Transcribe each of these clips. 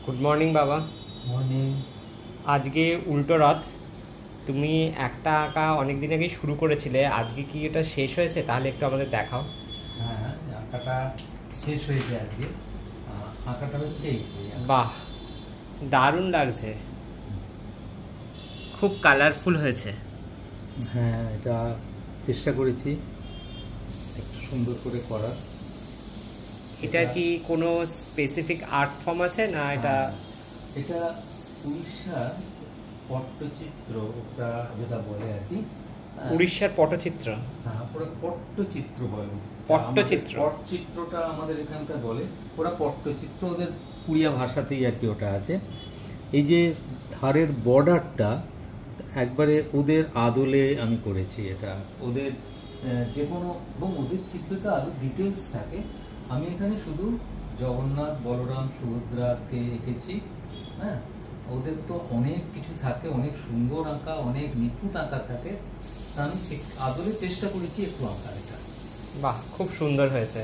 Good morning বাবা। Morning. আজকে উল্টো রথ, তুমি একটা আঁকা অনেক দিন আগে শুরু করেছিলে, আজকে কি এটা শেষ হয়েছে? তাহলে একটু আমাদের দেখাও। হ্যাঁ, আঁকাটা শেষ হয়েছে আজকে। আঁকাটা হচ্ছে এই যে বাহ, দারুণ লাগছে, খুব কালারফুল হয়েছে। হ্যাঁ, এটা চেষ্টা করেছি একটু সুন্দর করে করার। এটা কি কোনো স্পেসিফিক আর্ট ফর্ম আছে না? এটা উড়িষ্যার পট্টচিত্র, ওটা যেটা বলে আর কি। উড়িষ্যার পটচিত্র। হ্যাঁ, ওরা পট্টচিত্র বলে। পট্টচিত্র, পটচিত্রটা আমাদের এখানকার বলে, ওরা পট্টচিত্র, ওদের উড়িয়া ভাষাতেই আর কি ওটা আছে। এই যে ধারের বর্ডারটা একবারে ওদের আদলে আমি করেছি এটা। ওদের যে কোনো, এবং ওদের চিত্রতে আরো ডিটেলস থাকে। আমি এখানে শুধু জগন্নাথ, বলরাম, সুভদ্রাকে এঁকেছি। হ্যাঁ, ওদের তো অনেক কিছু থাকে, অনেক সুন্দর আঁকা, অনেক নিখুঁত আঁকা থাকে। তা আমি আদলে চেষ্টা করেছি একটু আঁকার এটা। বাহ, খুব সুন্দর হয়েছে।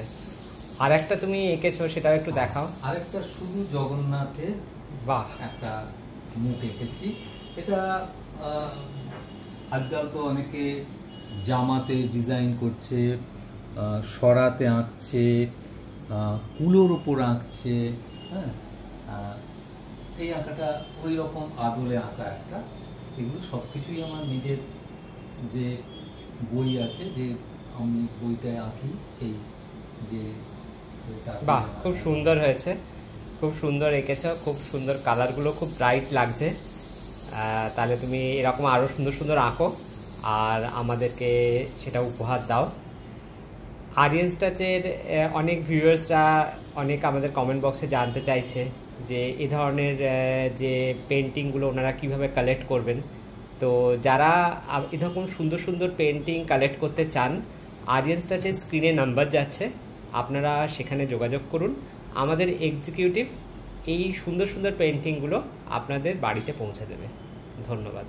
আর একটা তুমি এঁকেছো, সেটাও একটু দেখাও। আরেকটা শুধু জগন্নাথের বাহ, একটা মুখ এঁকেছি। এটা আজকাল তো অনেকে জামাতে ডিজাইন করছে, সরাতে আঁকছে, কুলোর উপর আঁকছে। হ্যাঁ, এই আঁকাটা ওই রকম আদলে আঁকা একটা। এগুলো সব কিছুই আমার নিজের যে বই আছে, যে আমি বইটায় আঁকি, সেই যে। বাহ, খুব সুন্দর হয়েছে, খুব সুন্দর এঁকেছো, খুব সুন্দর, কালারগুলো খুব ব্রাইট লাগছে। তাহলে তুমি এরকম আরও সুন্দর সুন্দর আঁকো আর আমাদেরকে সেটা উপহার দাও। আরিয়ান্স টাচের অনেক ভিউয়ার্সরা অনেক আমাদের কমেন্ট বক্সে জানতে চাইছে যে এই ধরনের যে পেন্টিংগুলো ওনারা কিভাবে কালেক্ট করবেন। তো যারা এরকম সুন্দর সুন্দর পেন্টিং কালেক্ট করতে চান, আরিয়ান্স টাচের স্ক্রিনে নাম্বার যাচ্ছে, আপনারা সেখানে যোগাযোগ করুন। আমাদের এক্সিকিউটিভ এই সুন্দর সুন্দর পেন্টিংগুলো আপনাদের বাড়িতে পৌঁছে দেবে। ধন্যবাদ।